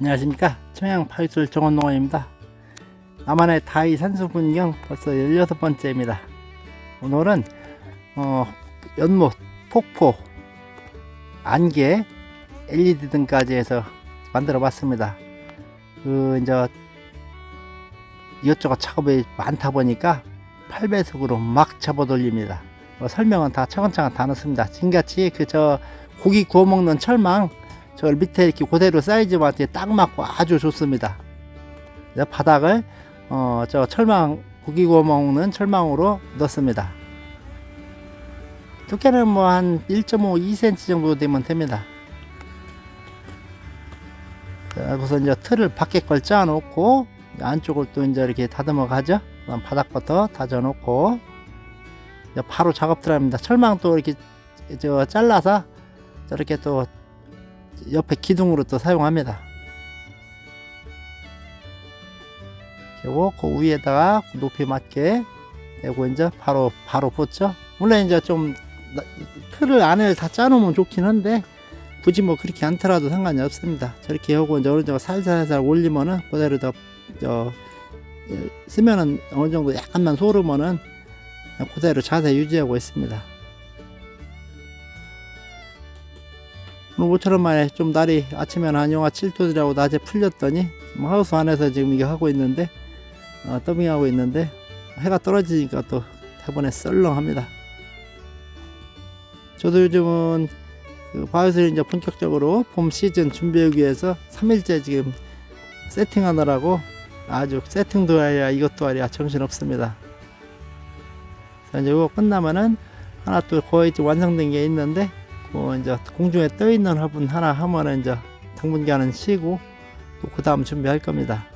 안녕하십니까, 청양 파이술 정원농원입니다. 나만의 다이 산수 분경 벌써 16번째입니다. 오늘은 연못, 폭포, 안개, LED 등까지 해서 만들어 봤습니다. 이제 이것저것 작업이 많다 보니까 8배속으로 막 접어 돌립니다. 설명은 다 차근차근 다 넣습니다. 지금같이 고기 구워 먹는 철망, 저 밑에 이렇게 그대로 사이즈 맞게 딱 맞고 아주 좋습니다. 바닥을 저 철망, 고기 구워 먹는 철망으로 넣습니다. 두께는 뭐 한 1.5, 2cm 정도 되면 됩니다. 우선 이제 틀을 밖에 걸 짜아 놓고 안쪽을 또 이제 이렇게 다듬어 가죠. 바닥부터 다져 놓고 바로 작업 들어갑니다. 철망 또 이렇게 잘라서 저렇게 또 옆에 기둥으로 또 사용합니다. 그리고 그 위에다가 높이 맞게 대고 이제 바로 붙죠. 물론 이제 좀 틀을 안에 다 짜놓으면 좋긴 한데 굳이 뭐 그렇게 않더라도 상관이 없습니다. 저렇게 하고 이제 어느 정도 살살 올리면은 그대로 더 쓰면은 어느 정도 약간만 소르면은 그대로 자세 유지하고 있습니다. 오늘 모처럼 만에 좀 날이 아침에는 한 영하 7도라고 낮에 풀렸더니 하우스 안에서 지금 이게 하고 있는데 더빙하고 있는데 해가 떨어지니까 또 대본에 썰렁합니다. 저도 요즘은 바이오스를 이제 본격적으로 봄 시즌 준비하기 위해서 3일째 지금 세팅하느라고 아주 세팅도 하랴 이것도 하랴 정신없습니다. 이제 이거 끝나면은 하나 또 거의 좀 완성된 게 있는데 이제 공중에 떠 있는 화분 하나 하면은 이제 당분간은 쉬고 또 그 다음 준비할 겁니다.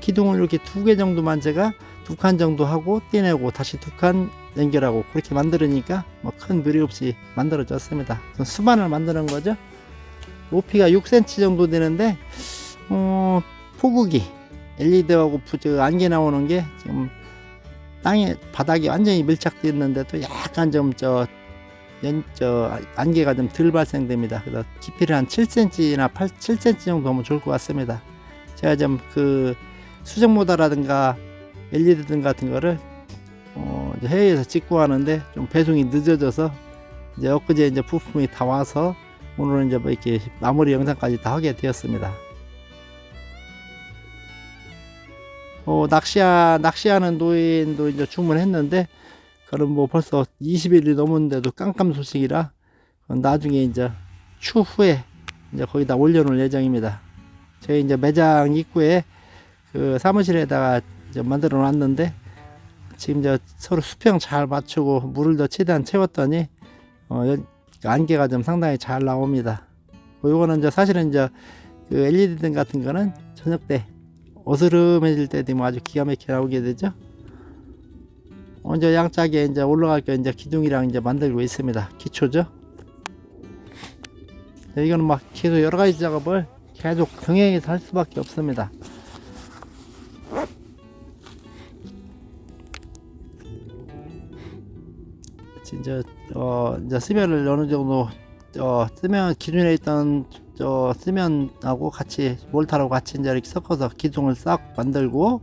기둥을 이렇게 2개 정도만 제가 2칸 정도 하고 떼내고 다시 2칸 연결하고 그렇게 만들으니까 뭐 큰 무리 없이 만들어졌습니다. 수반을 만드는 거죠. 높이가 6cm 정도 되는데 포구기 LED하고 안개 나오는 게 지금 땅에 바닥이 완전히 밀착되어 있는데도 약간 좀 안개가 좀 덜 발생됩니다. 그래서 깊이를 한 7cm나 7cm 정도 하면 좋을 것 같습니다. 제가 좀 수정 모다라든가 LED 등 같은 거를 해외에서 직구 하는데 좀 배송이 늦어져서 이제 엊그제 이제 부품이 다 와서 오늘은 이제 뭐 이렇게 마무리 영상까지 다 하게 되었습니다. 낚시하는 노인도 이제 주문했는데 그럼 뭐 벌써 20일이 넘었는데도 깜깜 소식이라 나중에 이제 추후에 이제 거기다 올려놓을 예정입니다. 저희 이제 매장 입구에 사무실에다가 이제 만들어 놨는데 지금 이제 서로 수평 잘 맞추고 물을 더 최대한 채웠더니 안개가 좀 상당히 잘 나옵니다. 요거는 이제 사실은 이제 LED 등 같은 거는 저녁 때 어스름해질 때 되면 아주 기가 막히게 나오게 되죠. 이제 양짝에 이제 올라갈 게 이제 기둥이랑 이제 만들고 있습니다. 기초죠. 이거는 막 계속 여러 가지 작업을 계속 병행해서 할 수밖에 없습니다. 이제 쓰면을 어느 정도 쓰면 기존에 있던 쓰면하고 같이 몰타하고 같이 이제 이렇게 섞어서 기둥을 싹 만들고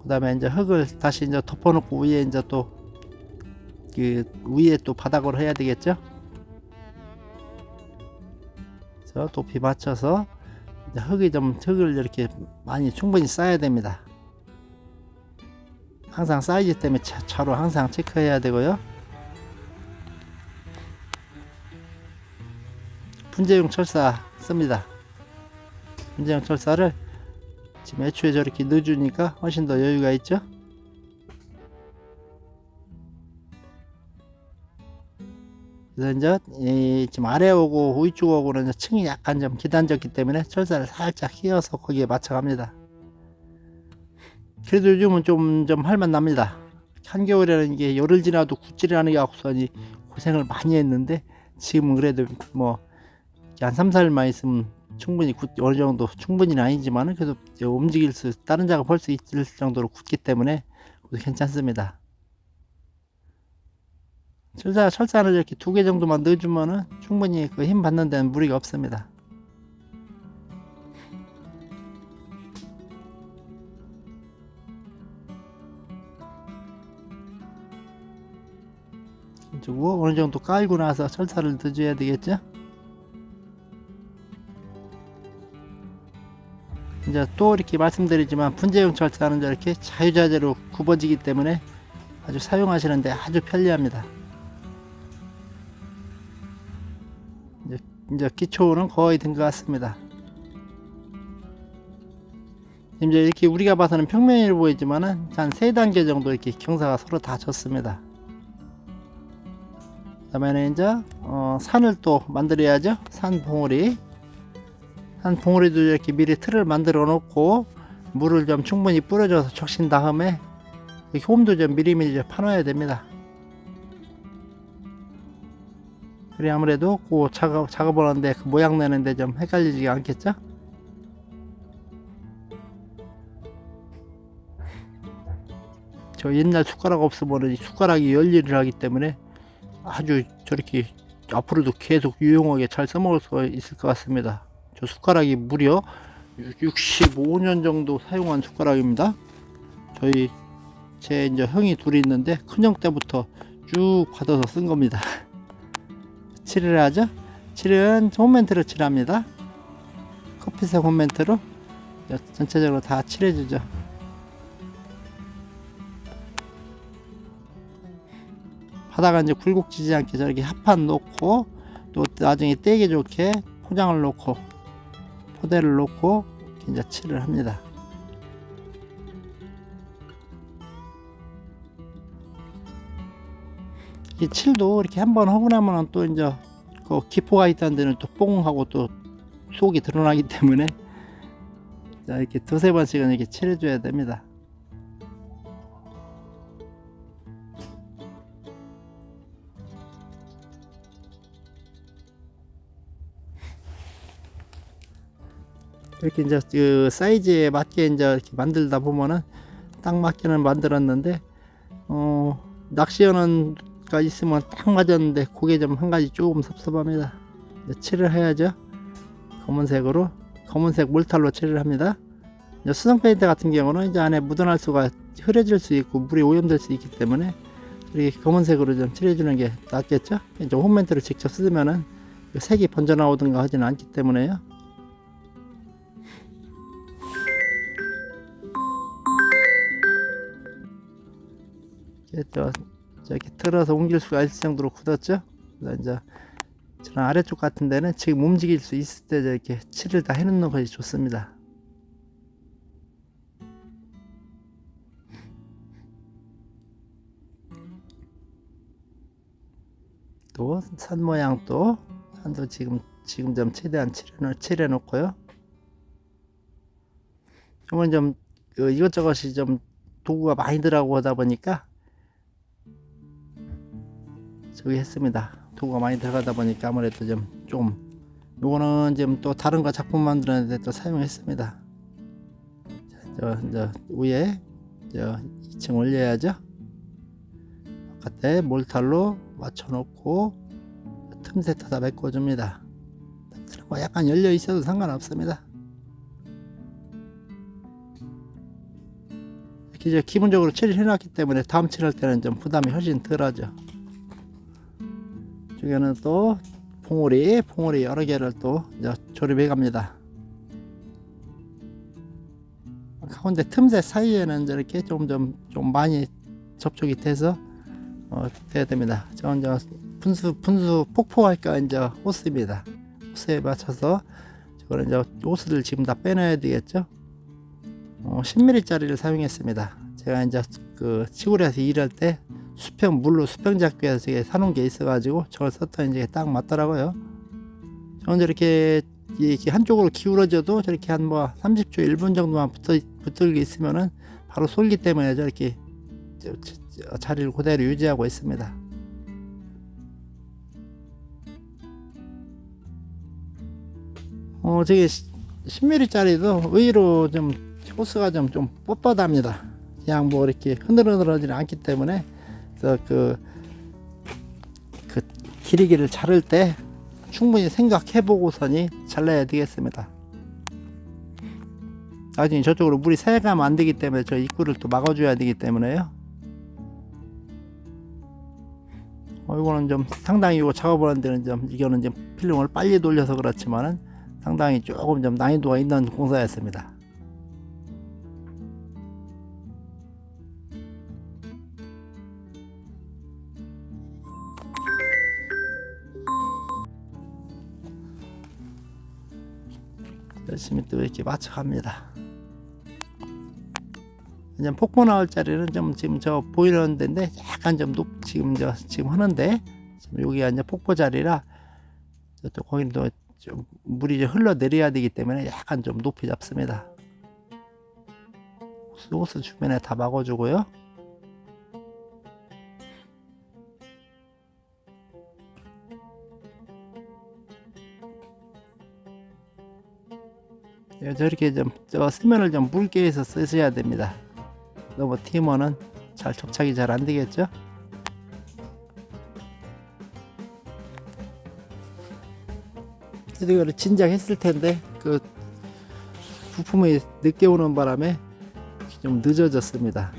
그 다음에 이제 흙을 다시 이제 덮어놓고 위에 이제 또 위에 또 바닥으로 해야 되겠죠. 그래서 높이 맞춰서 이제 흙을 이렇게 많이 충분히 쌓아야 됩니다. 항상 사이즈 때문에 차로 항상 체크해야 되고요. 분재용 철사 씁니다. 분재용 철사를 지금 애초에 저렇게 넣어주니까 훨씬 더 여유가 있죠. 그래서 이제 지금 아래 오고 위쪽 오고는 층이 약간 좀 기단졌기 때문에 철사를 살짝 휘어서 거기에 맞춰갑니다. 그래도 요즘은 좀 할만납니다. 한겨울에는 이게 열흘 지나도 굿질이라는 게 없어니 고생을 많이 했는데 지금은 그래도 뭐 한 3, 4일만 있으면 충분히 어느 정도 충분히는 아니지만 그래도 다른 작업 할 수 있을 정도로 굳기 때문에 괜찮습니다. 철사를 이렇게 2개 정도만 넣어주면은 충분히 힘 받는 데는 무리가 없습니다. 그래가지고 어느 정도 깔고 나서 철사를 넣어줘야 되겠죠. 이제 또 이렇게 말씀드리지만 분재용 철사는 이렇게 자유자재로 굽어지기 때문에 아주 사용하시는데 아주 편리합니다. 이제 기초는 거의 된 것 같습니다. 이제 이렇게 우리가 봐서는 평면으로 보이지만은 한 3단계 정도 이렇게 경사가 서로 다 졌습니다. 그 다음에는 이제 산을 또 만들어야죠. 산 봉우리도 이렇게 미리 틀을 만들어 놓고 물을 좀 충분히 뿌려줘서 적신 다음에 홈도 좀 미리미리 파놔야 됩니다. 그래 아무래도 그 작업을 하는데 그 모양 내는데 좀 헷갈리지 않겠죠? 저 옛날 숟가락 없으면 이 숟가락이 열일을 하기 때문에 아주 저렇게 앞으로도 계속 유용하게 잘 써먹을 수 있을 것 같습니다. 저 숟가락이 무려 65년 정도 사용한 숟가락입니다. 제 이제 형이 둘이 있는데 큰형 때부터 쭉 받아서 쓴 겁니다. 칠을 하죠. 칠은 홈멘트로 칠합니다. 커피색 홈멘트로 전체적으로 다 칠해주죠. 바다가 이제 굴곡지지 않게 저렇게 합판 놓고 또 나중에 떼기 좋게 포장을 놓고 포대를 놓고 이제 칠을 합니다. 이 칠도 이렇게 한번 하고 나면 또 이제 그 기포가 있다는 데는 또 뽕하고 또 속이 드러나기 때문에 자 이렇게 두세 번씩은 이렇게 칠해줘야 됩니다. 이렇게 이제 그 사이즈에 맞게 이제 이렇게 만들다 보면은 딱 맞게는 만들었는데 낚시연어가 있으면 딱 맞았는데 그게 좀 한 가지 조금 섭섭합니다. 칠을 해야죠. 검은색 몰탈로 칠을 합니다. 수성 페인트 같은 경우는 이제 안에 묻어날 수가 흐려질 수 있고 물이 오염될 수 있기 때문에 이렇게 검은색으로 좀 칠해주는 게 낫겠죠. 이제 홈멘트를 직접 쓰면은 색이 번져 나오든가 하지는 않기 때문에요. 이렇게 틀어서 옮길 수가 있을 정도로 굳었죠. 그래서 이제 저는 아래쪽 같은 데는 지금 움직일 수 있을 때 이렇게 칠을 다 해놓는 것이 좋습니다. 또 산 모양 또 산도 지금 좀 최대한 칠해 놓고요. 이건 좀 이것저것이 좀 도구가 많이 들어가고 하다 보니까 저기 했습니다. 도구가 많이 들어가다 보니까 아무래도 좀 요거는 지금 또 다른 거 작품 만드는데 또 사용했습니다. 자, 이제 위에 2층 올려야죠. 바깥에 몰탈로 맞춰놓고 틈새 타다 메꿔줍니다. 약간 열려 있어도 상관없습니다. 이렇게 이제 기본적으로 칠을 해놨기 때문에 다음 칠할 때는 좀 부담이 훨씬 덜하죠. 여기는 또 봉우리 여러 개를 또 이제 조립해 갑니다. 가운데 틈새 사이에는 이렇게 좀 많이 접촉이 돼서 돼야 됩니다. 저는 분수 폭포할까 이제 호스입니다. 호스에 맞춰서 저거는 이제 호스를 지금 다 빼놔야 되겠죠. 10mm 짜리를 사용했습니다. 제가 이제 그 시골에서 일할 때 물로 수평 잡기에서 사놓은 게 있어가지고 저걸 썼더니 이제 딱 맞더라고요. 저는 이렇게 한쪽으로 기울어져도 저렇게 한 30초 1분 정도만 붙들게 있으면은 바로 쏠기 때문에 저렇게 자리를 그대로 유지하고 있습니다. 저게 10mm 짜리도 의외로 좀 호스가 좀 뻣뻣합니다. 그냥 이렇게 흐느러지는 않기 때문에 그래서 그 기리기를 자를 때 충분히 생각해 보고서니 잘라야 되겠습니다. 나중에 저쪽으로 물이 새가면 안 되기 때문에 저 입구를 또 막아줘야 되기 때문에요. 이거는 좀 상당히 이거 작업하는 데는 좀 이거는 좀 필름을 빨리 돌려서 그렇지만은 상당히 조금 좀 난이도가 있는 공사였습니다. 열심히 또 이렇게 맞춰갑니다. 이제 폭포 나올 자리는 좀 지금 저 보이는 데인데 약간 좀 지금 하는데 지금 여기가 이제 폭포 자리라 또 거기는 또 좀 물이 좀 흘러 내려야 되기 때문에 약간 좀 높이 잡습니다. 호스 주변에 다 막아주고요. 저렇게 좀 세면을 좀 묽게 해서 쓰셔야 됩니다. 너무 튀면은 잘 접착이 잘 안 되겠죠? 이거를 진작 했을 텐데 그 부품이 늦게 오는 바람에 좀 늦어졌습니다.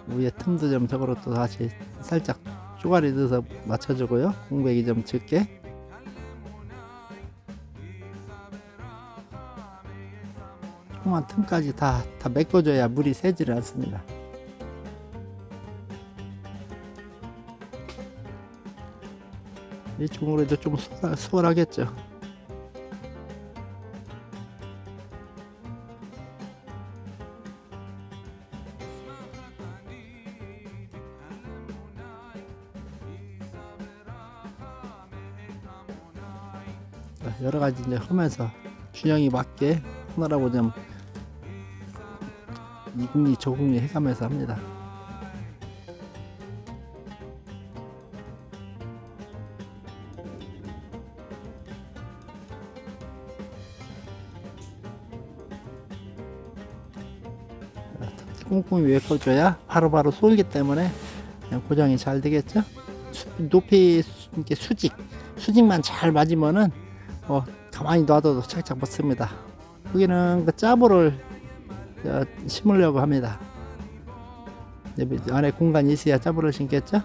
위에 틈도 좀 저거로 또 다시 살짝 쪼가리 넣어서 맞춰주고요. 공백이 좀 적게. 조그만 틈까지 다 메꿔줘야 물이 새지를 않습니다. 이쪽으로 해도 좀 수월하겠죠. 여러 가지 이제 하면서 균형이 맞게 하느라고 좀 이궁리 저궁리 해가면서 합니다. 꼼꼼히 메꿔줘야 바로바로 쏠기 때문에 그냥 고정이 잘 되겠죠. 높이 이렇게 수직만 잘 맞으면은 가만히 놔둬도 착착 붙습니다. 여기는 그 짜보를 심으려고 합니다. 안에 공간이 있어야 짜보를 심겠죠.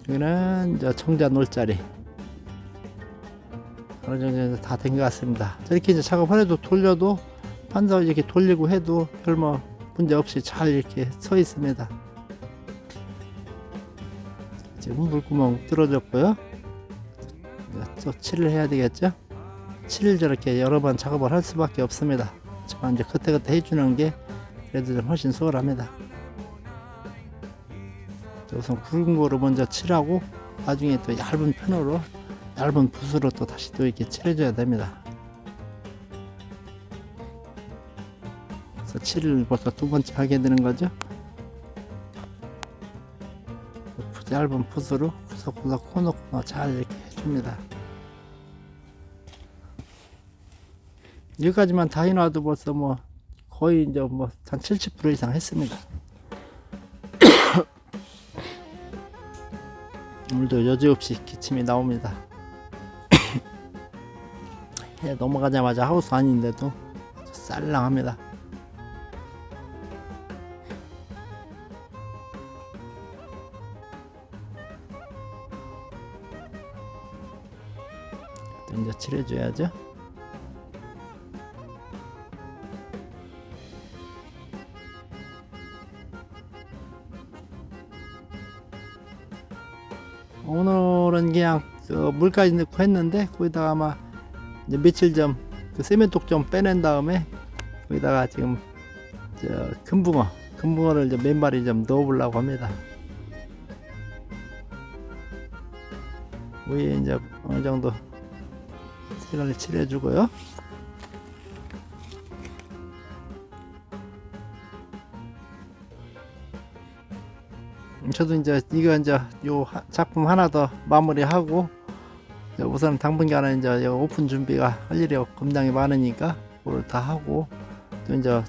여기는 청자 놀 자리 어느 정도 다 된 것 같습니다. 저렇게 이제 작업을 해도 돌려도 판사 이렇게 돌리고 해도 별 문제 없이 잘 이렇게 서 있습니다. 지금 물구멍 뚫어졌고요. 또 칠을 해야 되겠죠. 칠을 저렇게 여러 번 작업을 할 수밖에 없습니다. 하지만 이제 그때그때 해주는 게 그래도 좀 훨씬 수월합니다. 우선 굵은 거로 먼저 칠하고 나중에 또 얇은 편으로 얇은 붓으로 또 다시 또 이렇게 칠해줘야 됩니다. 그래서 칠을 벌써 두 번째 하게 되는 거죠. 얇은 붓으로 구석구석 코너코너 잘 이렇게 해줍니다. 여기까지만 다 해놔도 벌써 거의 이제 한 70% 이상 했습니다. 오늘도 여지없이 기침이 나옵니다. 넘어가자마자 하우스 아닌데도 쌀랑합니다. 이제 칠해줘야죠. 오늘은 그냥 물까지 넣고 했는데 거기다가 아마 이제 며칠 전 그 세면독 좀 빼낸 다음에 거기다가 지금 금붕어를 이제 몇 마리 좀 넣어보려고 합니다. 위에 이제 어느 정도 색을 칠해주고요. 저도 이제 요 작품 하나 더 마무리하고 우선 당분간은 이제 오픈 준비가 할 일이 겁나게 많으니까 그걸 다 하고 또 이제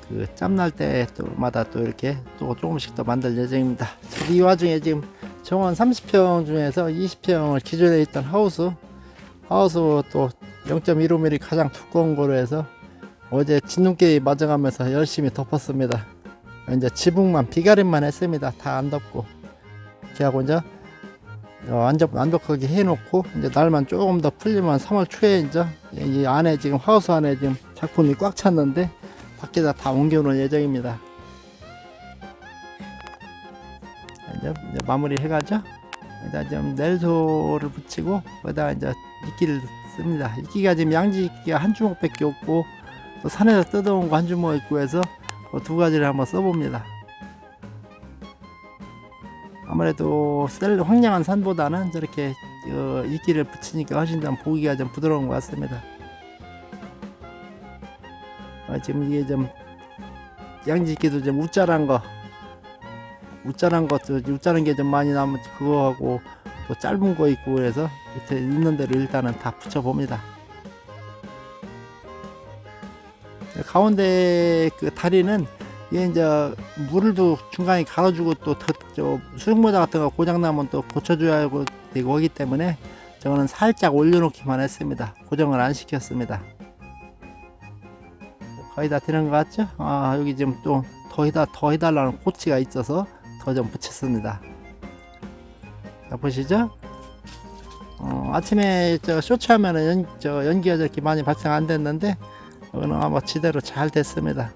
그 짬날 때마다 또 이렇게 또 조금씩 더 만들 예정입니다. 이 와중에 지금 정원 30평 중에서 20평을 기존에 있던 하우스 또 0.15mm 가장 두꺼운 거로 해서 어제 진눈깨 맞아가면서 열심히 덮었습니다. 이제 지붕만 비가림만 했습니다. 다 안 덮고 이렇게 하고 이제 완벽하게 해놓고 이제 날만 조금 더 풀리면 3월 초에 이제 이 안에 지금 하우스 안에 지금 작품이 꽉 찼는데 밖에다 다 옮겨놓을 예정입니다. 이제 마무리 해가죠. 여기다 좀 넬소를 붙이고 거기다 이제 이끼를 씁니다. 이끼가 지금 양지 이끼가 한 주먹밖에 없고 또 산에서 뜯어온 거 한 주먹 있고 해서 두 가지를 한번 써봅니다. 아무래도 황량한 산보다는 저렇게 이끼를 붙이니까 훨씬 더 보기가 좀 부드러운 것 같습니다. 지금 이게 좀 양지 이끼도 좀 우짜란 게 좀 많이 나면 그거하고 또 짧은 거 있고 그래서 밑에 있는 대로 일단은 다 붙여 봅니다. 가운데 그 다리는 이게 이제 물도 중간에 갈아주고 또 수영모자 같은 거 고장나면 또 고쳐줘야 되고 하기 때문에 저거는 살짝 올려놓기만 했습니다. 고정을 안 시켰습니다. 거의 다 되는 것 같죠? 여기 지금 또 더 해달라는 코치가 있어서 더 좀 붙였습니다. 자, 보시죠? 아침에 쇼츠 하면은 연기가 저렇게 많이 발생 안 됐는데 이거는 아마 지대로 잘 됐습니다.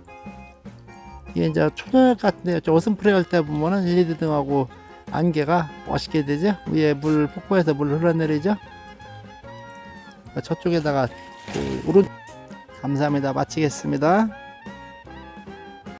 이게 이제 초저녁 같은데 오슴프레 할 때 보면은 LED 등하고 안개가 멋있게 되죠. 위에 물 폭포에서 물 흘러내리죠. 저쪽에다가 감사합니다. 마치겠습니다.